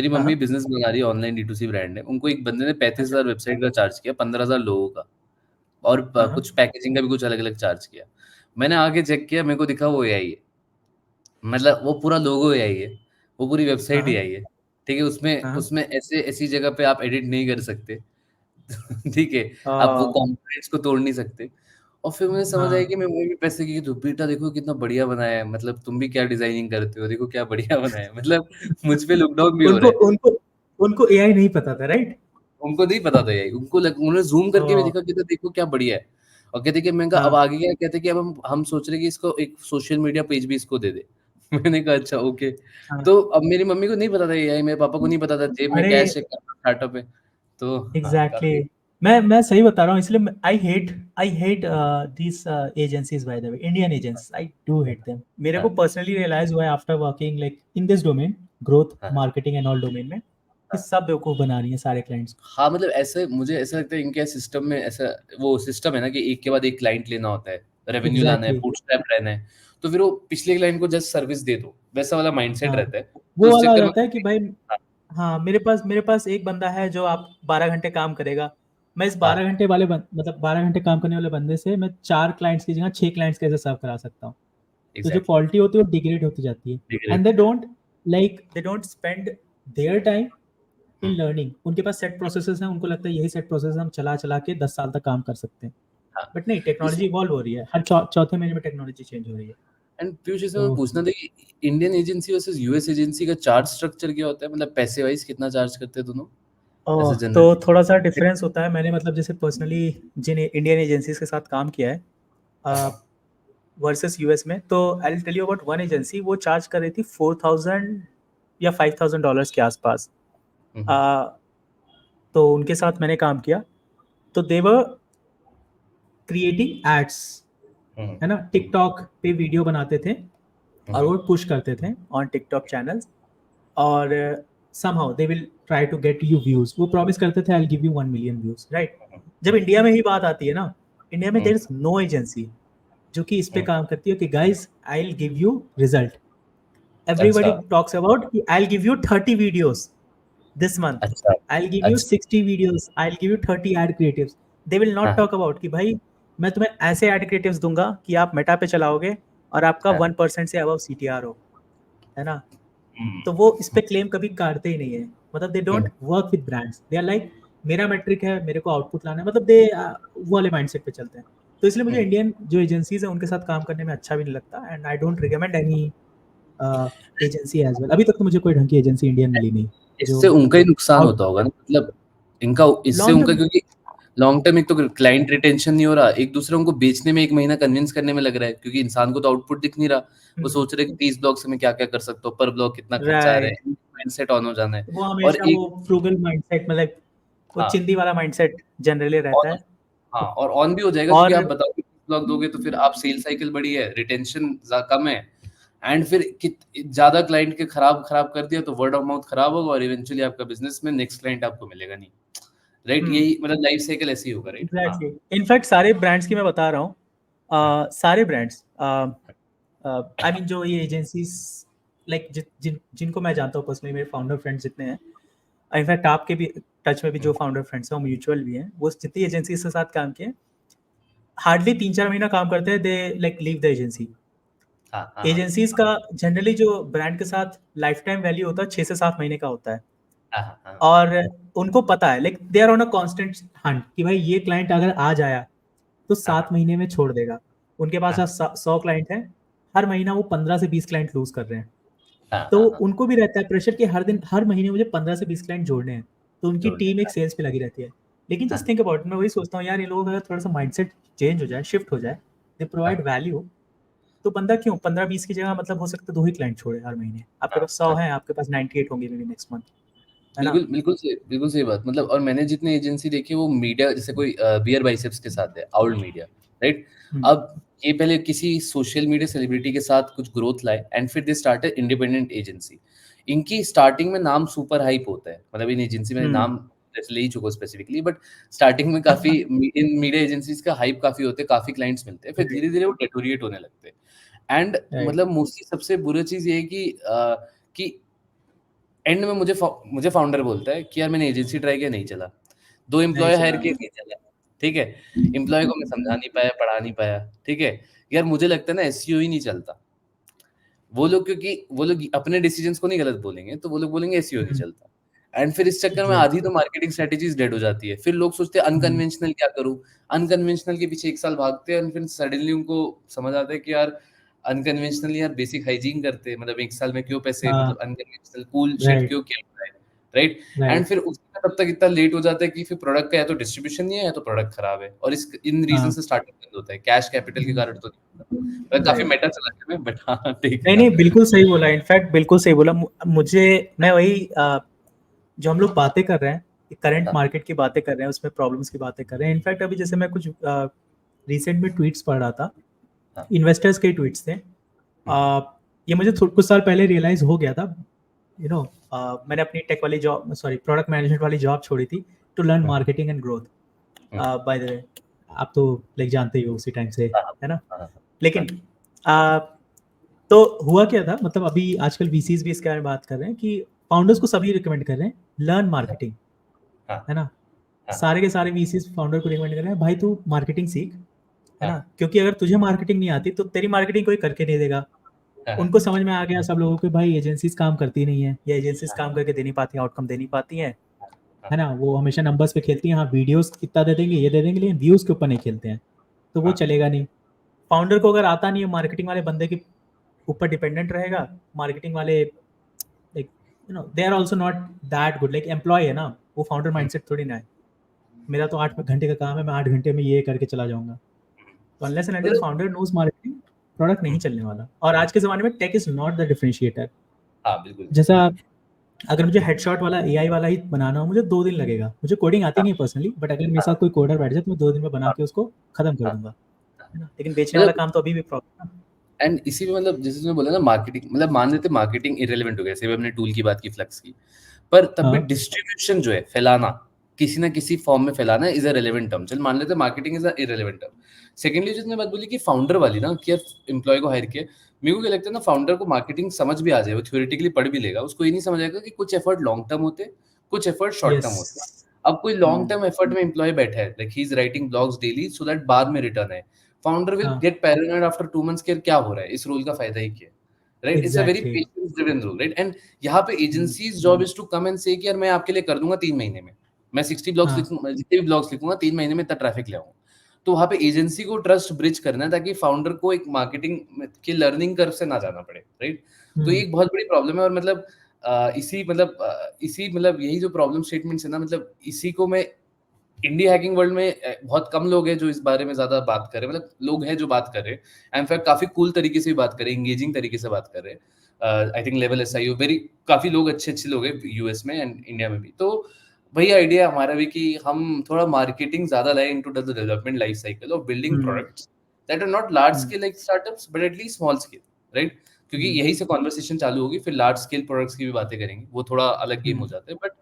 मेरी हाँ mummy business बना रही है, ऑनलाइन D2C ब्रांड है। उनको एक बंदे ने अच्छा 35,000 वेबसाइट का चार्ज किया, 15,000 लोगों का, और हाँ कुछ पैकेजिंग का भी कुछ अलग अलग चार्ज किया। मैंने आके चेक किया, मेरे को दिखा वो AI है। मतलब वो पूरा लोगो AI है, वो पूरी वेबसाइट हाँ AI है। ठीक है, उसमें हाँ उसमें ऐसे ऐसी जगह पे आप एडिट नहीं कर सकते। ठीक है, आप वो हाँ कंपोनेंट्स को तोड़ नहीं सकते। और फिर मुझे समझ आया कि मैं वही पैसे की तो बेटा देखो कितना बढ़िया बनाया है, मतलब तुम भी क्या डिजाइनिंग करते हो, देखो क्या बढ़िया बनाया है, मतलब मुझ पे लुक डाउन भी हो उनको रहा है। उनको उनको एआई नहीं पता था, राइट? उनको नहीं पता था यही, उन्होंने जूम करके भी हाँ देखा कि तो देखो क्या बढ़िया है। और कहते कि मैं कहा अब हाँ आगे क्या, कहते कि अब हम सोच रहे हैं कि इसको एक सोशल मीडिया पेज भी इसको दे दे। मैंने कहा अच्छा ओके। हाँ। तो अब मेरी मम्मी को नहीं पता था यही, मेरे पापा को नहीं पता था, जेब में अरे कैश चेक करना स्टार्टअप है। तो हाँ एग्जैक्टली काफी। मैं सही बता रहा हूँ, इसलिए I hate this agencies, by the way, Indian agencies, I do hate them. मेरे को हाँ पर्सनली रियलाइज हुआ है after working like in this domain, growth हाँ मार्केटिंग एंड ऑल डोमेन में, कि हाँ सब बेवकूफ बना रही है सारे क्लाइंट्स को। हाँ, मतलब ऐसे मुझे ऐसा लगता है इनके सिस्टम में ऐसा, वो सिस्टम है ना कि एक के बाद एक क्लाइंट लेना होता है, रेवेन्यू लाना है, एग्जैक्टली बूटस्ट्रैप रहना है। तो फिर वो पिछले क्लाइंट को जस्ट सर्विस दे दो, वैसा वाला माइंडसेट हाँ, रहता है। तो वो उस वाला आ चक्कर में जाता है कि भाई हाँ, मेरे पास एक बंदा है जो आप 12 घंटे काम करेगा। मैं इस हाँ 12 घंटे मतलब 12 घंटे काम करने वाले बंदे से मैं 4 क्लाइंट्स की जगह 6 क्लाइंट्स कैसे सर्व करा सकता हूँ। तो जो एग्जैक्टली। क्वालिटी होती है वो डिग्रेड होती जाती है। And they don't spend their time in learning. उनके पास सेट प्रोसेसेस हैं, उनको लगता है यही सेट प्रोसेस हम चला चला के 10 साल तक काम कर सकते हैं। हाँ बट नहीं, इस टेक्नोलॉजी इवॉल्व हो रही है, हर चौथे महीने में टेक्नोलॉजी चेंज हो रही है। एंड पीयूष, इसमें मैं तो पूछना था कि Indian agency versus US agency का चार्ज स्ट्रक्चर क्या होता है, मतलब पैसे वाइज कितना चार्ज करते हैं दोनों, ऐसे तो जनरली। थोड़ा सा डिफरेंस होता है। मैंने मतलब जैसे पर्सनली जिन इंडियन एजेंसीज के साथ काम किया है हाँ वर्सेस यूएस में, तो I will tell you about one agency. वो चार्ज कर रही थी 4,000 या $5,000 के आसपास। हम्म, आ, तो उनके साथ मैंने काम किया। तो देवर क्रिएटिंग एड्स, हम्म, है ना, टिकटॉक पे वीडियो बनाते थे और हम्म, वो पुश करते थे ऑन टिकटॉक चैनल्स। और somehow they will try to get you views. वो प्रॉमिस करते थे I will give you 1 million views, right? जब हम्म, इंडिया में ही बात आती है ना, इंडिया में हम्म, देर इज नो एजेंसी जो कि इस पे हम्म, काम करती है कि guys I will give you result. अच्छा Everybody talks about I'll give you 30 videos this month. अच्छा I'll give you अच्छा। 60 videos. I'll give you 30 ad creatives. They will not हाँ talk about कि भाई मैं तुम्हें ऐसे ad creatives दूंगा कि आप मेटा पे चलाओगे और आपका हाँ 1% से अबव CTR हो, है ना? हम्म, तो वो इस पे क्लेम कभी काटते ही नहीं है। मतलब they hmm, don't work with brands, they are like मेरा मेट्रिक है, मेरे को आउटपुट लाना है, मतलब दे वो वाले माइंडसेट पे चलते हैं। तो इसलिए मुझे हम्म। इंडियन जो एजेंसीज है उनके साथ काम करने में अच्छा भी नहीं लगता, and I don't recommend any agency as well. अभी तक तो मुझे कोई ढंग की एजेंसी इंडियन मिली नहीं जो इससे उनका ही नुकसान आउट होता होगा ना, मतलब इनका, इससे लॉन्ग उनका, टर्म। क्योंकि लॉन्ग टर्म एक तो क्लाइंट रिटेंशन नहीं हो रहा, एक दूसरे उनको बेचने में एक महीना कन्विंस करने में लग रहा है, क्योंकि इंसान को तो आउटपुट दिख नहीं रहा। वो सोच रहे हैं कि 30 ब्लॉग से मैं क्या क्या कर सकता हूँ, पर ब्लॉग कितना खर्चा आ रहा राइट, है, माइंडसेट ऑन हो जाना है। वो और हमेशा वो एक फ्रूगल माइंडसेट, मतलब वो हाँ चिंदी वाला माइंडसेट जनरली रहता ऑन, है। हाँ और ऑन भी हो जाएगा, क्योंकि आप और बताओ कि ब्लॉग दोगे तो फिर आप सेल साइकिल बड़ी है, रिटेंशन कम है, एंड फिर ज्यादा क्लाइंट के खराब खराब कर दिया तो वर्ड ऑफ माउथ खराब होगा, और इवेंचुअली आपका बिजनेस में नेक्स्ट क्लाइंट आपको मिलेगा नहीं। राइट, यही मतलब लाइफ साइकिल ऐसे ही होगा, राइट। हाँ एग्जैक्टली, इनफैक्ट सारे ब्रांड्स की मैं बता रहा हूँ, हाँ सारे ब्रांड्स, आई मीन जो ये एजेंसीज, लाइक जिनको मैं जानता हूँ पर्सनली, मेरे फाउंडर फ्रेंड्स जितने हैं, इनफैक्ट आपके भी टच में भी जो फाउंडर फ्रेंड्स हैं वो म्यूचुअल भी हैं, वो जितनी एजेंसी के साथ काम किए, हार्डली 3-4 महीना काम करते हैं, they like leave the agency. हाँ हाँ हाँ एजेंसीज का जनरली जो ब्रांड के साथ लाइफ टाइम वैल्यू होता है 6 से 7 महीने का होता है। हाँ हाँ हाँ और उनको पता है, like they are on a constant hunt कि भाई ये क्लाइंट अगर आ जाया तो हाँ 7 महीने में छोड़ देगा। उनके पास हाँ आज 100 क्लाइंट है, हर महीना वो 15 से 20 क्लाइंट लूज कर रहे हैं। हाँ तो हाँ हाँ उनको भी रहता है प्रेशर कि हर दिन हर महीने मुझे 15 से 20 क्लाइंट जोड़ने हैं। तो उनकी जोड़ने टीम एक का। सेल्स पे लगी रहती है। लेकिन जस्ट हाँ थिंक अबाउट, मैं वही सोचता हूँ यार, ये लोगों का अगर थोड़ा सा माइंडसेट चेंज हो जाए, शिफ्ट हो जाए, दे प्रोवाइड हाँ वैल्यू, तो बंदा क्यों 15-20 की जगह मतलब हो सकता है 2 ही क्लाइंट छोड़े हर महीने। आपके हाँ पास 100 हाँ है, आपके पास 98 होंगे मेबी नेक्स्ट मंथ, है ना? बिल्कुल बिल्कुल सही बात, मतलब और मैंने जितने एजेंसी देखी वो मीडिया, जैसे कोई बियर बाइसेप्स के साथ है, आउल मीडिया, राइट। हम्म अब ये पहले किसी सोशल मीडिया सेलिब्रिटी के साथ कुछ ग्रोथ लाए, एंड फिर दे स्टार्टेड इंडिपेंडेंट एजेंसी। इनकी स्टार्टिंग में नाम सुपर हाइप होता है, मतलब इन एजेंसी में हम्म नाम जैसे ले ही चुका स्पेसिफिकली, बट स्टार्टिंग में काफी इन मीडिया एजेंसीज का हाइप काफी होते हैं, काफी क्लाइंट्स मिलते हैं, फिर राइट धीरे धीरे वो डेटोरिएट होने लगते हैं। एंड राइट मतलब मोस्टली सबसे बुरी चीज ये है कि एंड में मुझे फाउंडर बोलता है कि यार मैंने एजेंसी ट्राई किया, नहीं चला, 2 नहीं एम्प्लॉय हायर चला। किए, नहीं चला, ठीक है, एम्प्लॉय को मैं समझा नहीं पाया, पढ़ा नहीं पाया, ठीक है, यार मुझे लगता है ना एसईओ ही नहीं चलता। वो लोग क्योंकि वो लोग अपने डिसीजंस को नहीं गलत बोलेंगे, तो वो लोग बोलेंगे एसईओ नहीं चलता, एंड फिर इस चक्कर में जी। आधी तो मार्केटिंग स्ट्रेटेजीज डेड हो जाती है। फिर लोग सोचते हैं अनकन्वेंशनल क्या करूं, अनकन्वेंशनल के पीछे 1 साल भागते हैं, फिर सडनली उनको समझ आता है कि यार अनकन्वेंशनल यार बेसिक हाइजीन करते हैं, मतलब 1 साल में क्यों पैसे, हाँ, मतलब अनकन्वेंशनल कूल शिट राइट, क्यों किया हुआ है, राइट? एंड राइट, फिर उसमें तब तक इतना लेट हो जाता है कि फिर प्रोडक्ट का या तो डिस्ट्रीब्यूशन नहीं है या तो प्रोडक्ट खराब है, और इस इन रीजन हाँ, से स्टार्टअप बंद होता है, कैश कैपिटल के कारण तो नहीं होता। काफी राइट। मेटा चला गया मैं, बट हाँ नहीं, देखना। नहीं, बिल्कुल सही बोला, इनफैक्ट बिल्कुल सही बोला। मुझे मैं वही जो हम लोग बातें कर रहे हैं, करंट हाँ, मार्केट की बातें कर रहे हैं, उसमें प्रॉब्लम्स की बातें कर रहे हैं। इनफैक्ट अभी जैसे मैं कुछ रिसेंट में ट्वीट्स पढ़ रहा था, हाँ, इन्वेस्टर्स के ट्वीट्स थे। अ, ये मुझे कुछ साल पहले रियलाइज़ हो गया था, यू नो, मैंने अपनी टेक वाली जॉब, सॉरी, प्रोडक्ट मैनेजमेंट वाली जॉब छोड़ी थी टू लर्न हाँ, मार्केटिंग एंड ग्रोथ। हाँ, बाय द वे, आप तो लाइक जानते ही हो उसी टाइम से, हाँ, है ना? हाँ, हाँ, लेकिन अ, तो हुआ क्या था, मतलब अभी आजकल वीसीज भी इसके बारे में बात कर रहे हैं कि फाउंडर्स को सभी रिकमेंड कर रहे हैं लर्न मार्केटिंग, हाँ, है ना? हाँ, सारे के सारे वीसीज फाउंडर को रिकमेंड कर रहे हैं, भाई तू मार्केटिंग सीख, है हाँ, ना? क्योंकि अगर तुझे मार्केटिंग नहीं आती तो तेरी मार्केटिंग कोई करके नहीं देगा। हाँ, उनको समझ में आ गया सब लोगों को भाई एजेंसीज काम करती नहीं है, या एजेंसीज हाँ, काम करके दे नहीं पाती, आउटकम दे नहीं पाती हैं, हाँ, है ना? वो हमेशा नंबर्स पे खेलती हैं, हाँ वीडियोस कितना दे देंगे, ये दे देंगे, लेकिन व्यूज के ऊपर नहीं खेलते हैं, तो वो हाँ, चलेगा नहीं। फाउंडर को अगर आता नहीं है, मार्केटिंग वाले बंदे के ऊपर डिपेंडेंट रहेगा। मार्केटिंग वाले like, you know, they are also not that good, like employ है ना, वो फाउंडर माइंडसेट थोड़ी ना है। मेरा तो 8 घंटे का काम है, मैं 8 घंटे में ये करके चला जाऊंगा। तो अनलेस एंड अनटिल मतलब फाउंडर नोज मार्केटिंग, प्रोडक्ट नहीं चलने वाला। और आज के ज़माने में tech is not the differentiator. हाँ, बिल्कुल। जैसा अगर मुझे हेडशॉट वाला एआई वाला ही बनाना हो, मुझे 2 दिन लगेगा। मुझे कोडिंग आती हाँ, नहीं पर्सनली, बट अगर मेरे हाँ, साथ कोई कोडर बैठ जाए तो मैं 2 दिन में बना हाँ, के उसको खत्म कर हाँ, दूंगा, हाँ। है ना? लेकिन बेचने वाला मतलब काम तो अभी भी प्रॉब्लम है। एंड इसी में मतलब जैसे तुमने बोला ना मार्केटिंग, मतलब मान लेते मार्केटिंग इररिलेवेंट हो गया, जैसे हमने टूल की बात की फ्लक्स की, पर तब भी हाँ, डिस्ट्रीब्यूशन जो है फैलाना, किसी ना किसी फॉर्म में फैलाना इज अ रेलेवेंट टर्म। चल मान लेते marketing is a irrelevant term. Secondly जो तुमने बात बोली कि फाउंडर वाली ना, कि एम्प्लॉय को हायर किया, मेरे को क्या लगता है ना, फाउंडर को मार्केटिंग समझ भी आ जाए, वो थ्योरेटिकली पढ़ भी लेगा, उसको ये नहीं समझ आएगा कि कुछ एफर्ट लॉन्ग टर्म होते हैं, कुछ एफर्ट शॉर्ट यस, टर्म होते हैं। अब कोई लॉन्ग टर्म एफर्ट में एम्प्लॉय बैठा है, like he is writing blogs daily so that बाद में रिटर्न है, फाउंडर विल हाँ, गेट पैरानॉइड आफ्टर 2 मंथ्स कि यार क्या हो रहा है, इस रोल का फायदा ही क्या है, right? It's a very exactly, patience driven role, right? And यहाँ पे agency's job is to come and say कि यार मैं आपके लिए कर दूंगा 3 महीने में, मैं 60 ब्लॉग्स हाँ, लिखूंगा, जितने भी ब्लॉग्स लिखूंगा 3 महीने में इतना ट्रैफिक ले आऊंगा। तो वहाँ पे एजेंसी को ट्रस्ट ब्रिज करना है ताकि फाउंडर को एक मार्केटिंग की लर्निंग कर्व से ना जाना पड़े, राइट? तो ये एक बहुत बड़ी प्रॉब्लम है, और मतलब इसी मतलब यही जो प्रॉब्लम स्टेटमेंट्स है ना, मतलब इसी को मैं इंडिया हैकिंग वर्ल्ड में बहुत कम लोग हैं जो इस बारे में ज़्यादा बात कर रहे हैं, मतलब लोग हैं जो बात कर रहे हैं, इनफैक्ट काफ़ी कूल तरीके से भी बात कर रहे हैं, एंगेजिंग तरीके से बात कर रहे हैं। I think level SIO very काफ़ी लोग अच्छे-अच्छे लोग हैं यूएस में एंड इंडिया में भी। तो वही आइडिया है हमारा भी कि हम थोड़ा मार्केटिंग ज़्यादा लाएँ into the development life cycle of building products that are not large scale like startups but at least small scale, right? क्योंकि यहीं से कन्वर्सेशन चालू होगी, फिर लार्ज स्केल प्रोडक्ट्स की भी बातें करेंगे, वो थोड़ा अलग गेम हो जाता है, बट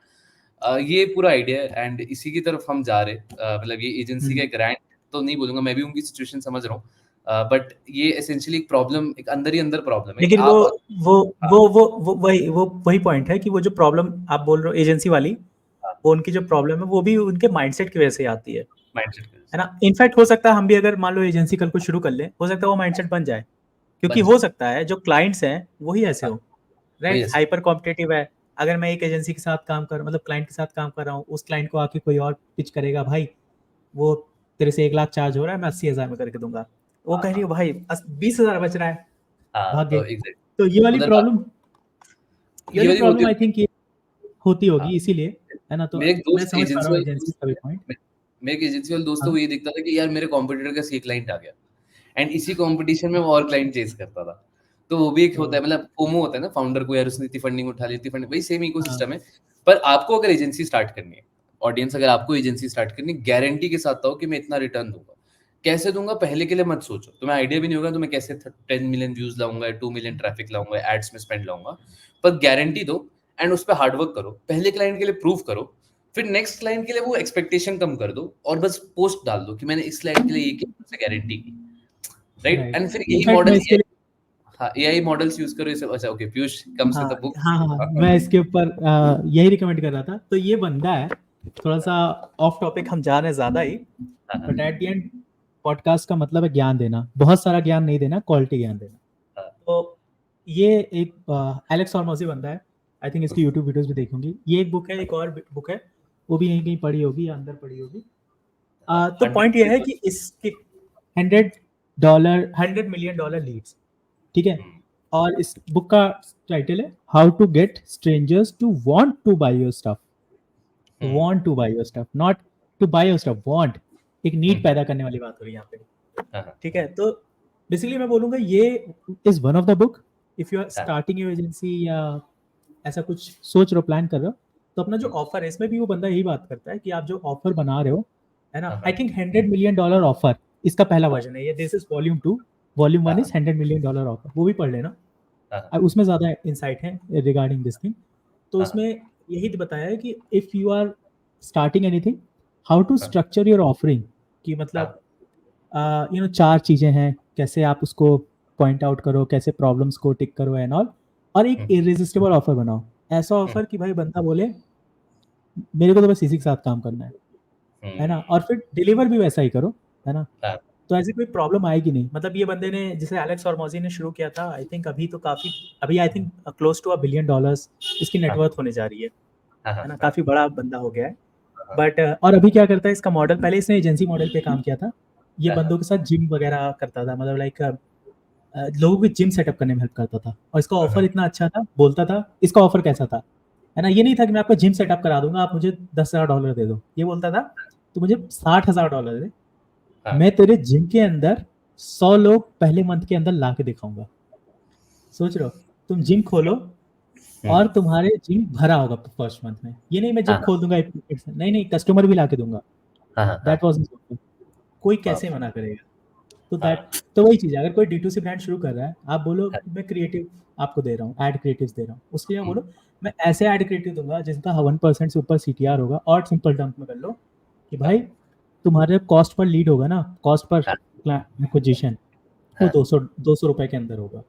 ये पूरा आइडिया है एंड इसी की तरफ हम जा रहे हैं। मतलब ये एजेंसी का ग्रांट तो नहीं बोलूंगा, मैं भी उनकी सिचुएशन समझ रहा हूँ, बट ये एसेंशियली एक प्रॉब्लम, एक अंदर ही अंदर प्रॉब्लम है कि लेकिन वो आप वो हाँ, वो वही पॉइंट है कि वो जो प्रॉब्लम आप बोल रहे हो एजेंसी वाली, हाँ, वो उनकी जो प्रॉब्लम है वो भी उनके माइंडसेट की वजह से आती माइंडसेट की वजह है से ना? इनफैक्ट हो सकता है हम भी अगर मान लो एजेंसी कल को शुरू कर ले, हो सकता है वो माइंडसेट बन जाए, क्योंकि बन हो जाए। सकता है जो क्लाइंट्स हैं वही ऐसे हाँ, हो, वही राइट? ऐसे हाइपर कॉम्पिटिटिव है। अगर मैं एक एजेंसी के साथ काम कर, मतलब क्लाइंट के साथ काम कर रहा हूँ, उस क्लाइंट को आके कोई और पिच करेगा, भाई वो तेरे से 1 लाख चार्ज हो रहा है, मैं 80,000 में करके दूंगा। वो हाँ, कहेंगे हाँ, भाई 20,000 बच रहा है, हाँ, भाग गए। तो एग्जैक्ट तो ये वाली उधर बात प्रॉब्लम, ये ये वाली वाली होती प्रॉब्लम आई होती थिंक ये होती हाँ, होगी इसीलिए, है ना? तो मेरे एक मैं दोस्त समझ पा एजेंसी रहा हूँ वाले एजेंसी दोस्त का भी पॉइंट। मेरे एक एजेंसी वाले दोस्त है, हाँ, वो ये देखता था कि यार मेरे कॉम्पिटिटर का सी क्लाइंट आ गया एंड इसी कंपटीशन में वो और क्लाइंट चेज करता था। तो वो भी एक तो होता है, मतलब फोमो होता है ना फाउंडर को, यार उसने इतनी फंडिंग उठा ली, इतनी फंडिंग, वही सेम हाँ, इकोसिस्टम है। पर आपको अगर एजेंसी स्टार्ट करनी है, ऑडियंस अगर आपको एजेंसी स्टार्ट करनी है, गारंटी के साथ हो कि मैं इतना रिटर्न दूंगा, कैसे दूंगा पहले के लिए मत सोचो, तुम्हें आइडिया भी नहीं होगा तो मैं कैसे 10 मिलियन व्यूज लाऊंगा, 2 मिलियन ट्रैफिक लाऊंगा, एड्स में स्पेंड लाऊंगा, पर गारंटी दो एंड उस पर हार्डवर्क करो, पहले क्लाइंट के लिए प्रूव करो, फिर नेक्स्ट क्लाइंट के लिए वो एक्सपेक्टेशन कम कर दो और बस पोस्ट डाल दो कि मैंने इस क्लाइंट के लिए ये किया, गारंटी की, राइट? राइट। एंड फिर यही इनफैक्ट मैं मॉडल इसके लिए हाँ, एआई मॉडल्स यूज करो इसे। अच्छा okay, Piyush comes with the book. हाँ, मैं इसके ऊपर यही रिकमेंड कर रहा था। तो ये बंदा है, थोड़ा सा ऑफ टॉपिक हम जा रहे हैं ज़्यादा ही, but at the end podcast का मतलब है ज्ञान देना, बहुत सारा ज्ञान नहीं देना, क्वालिटी ज्ञान देना। तो ये एक एलेक्स हॉर्मोजी बंदा है, आई थिंक इसकी यूट्यूब वीडियोस भी देखूंगी। ये एक बुक है, एक और बुक है, वो भी यहीं कहीं पड़ी होगी या अंदर पड़ी होगी। तो पॉइंट ये है कि इसके $100 मिलियन लीड्स, ठीक है। और इस बुक का टाइटल है how to get strangers to want to buy your stuff. Want to buy your stuff, not to buy your stuff, want, एक नीड पैदा करने वाली बात हो रही है यहाँ पे, ठीक है। तो बेसिकली मैं बोलूंगा ये is one of the book, if you are starting your agency या ऐसा कुछ सोच रहे हो, प्लान कर रहे हो, तो अपना जो ऑफर है, इसमें भी वो बंदा यही बात करता है कि आप जो ऑफर बना रहे हो, है ना, आई थिंक $100 मिलियन ऑफर इसका पहला वर्जन है ये, this is volume 2, volume 1 is $100 million offer, वो भी पढ़ लेना, उसमें ज्यादा इंसाइट है रिगार्डिंग दिस थिंग। तो उसमें यही बताया है कि if you are starting anything, how to structure your offering, कि मतलब यू नो 4 चीजें हैं, कैसे आप उसको पॉइंट आउट करो, कैसे प्रॉब्लम्स को टिक करो एंड ऑल, और एक इररेजिस्टिबल ऑफर बनाओ, ऐसा ऑफर कि भाई बंदा बोले मेरे को तो बस इसी के साथ काम करना है ना, और फिर डिलीवर भी वैसा ही करो, है ना। तो ऐसी कोई प्रॉब्लम आएगी नहीं। मतलब ये बंदे ने, जैसे एलेक्स हॉर्मोजी ने शुरू किया था, आई थिंक अभी तो काफी, अभी I think close to $1 billion इसकी नेटवर्थ होने जा रही है ना, काफी बड़ा बंदा हो गया है। बट और अभी क्या करता है इसका मॉडल, पहले इसने एजेंसी मॉडल पे काम किया था, ये बंदों के साथ जिम वगैरह करता था, मतलब लाइक लोगों को जिम सेटअप करने में हेल्प करता था, और इसका ऑफर इतना अच्छा था, बोलता था, इसका ऑफर कैसा था, है ना, ये नहीं था कि मैं आपको जिम सेटअप करा दूंगा, आप मुझे $10,000 दे दो, ये बोलता था तो मुझे $60,000 दे, मैं तेरे जिम के अंदर 100 लोग पहले मंथ के अंदर ला के दिखाऊंगा। सोच रहे हो, तुम जिम खोलो और तुम्हारे जिम भरा होगा फर्स्ट मंथ में, ये नहीं मैं जिम खोल दूंगा, नहीं कस्टमर भी ला के दूंगा, दैट वाज कोई कैसे मना करेगा। तो दैट, तो वही चीज है, अगर कोई D2C ब्रांड शुरू कर रहा है, आप बोलो मैं क्रिएटिव आपको दे रहा हूँ, एड क्रिएटिव्स दे रहा हूँ, उसके लिए बोलो मैं ऐसे एड क्रिएटिव दूंगा जिसका 1% से ऊपर CTR होगा, और सिंपल टर्म्स में कर लो कि भाई तुम्हारे कॉस्ट पर लीड होगा ना, कॉस्ट पर एक्विजिशन, वो 200 रुपए के अंदर होगा,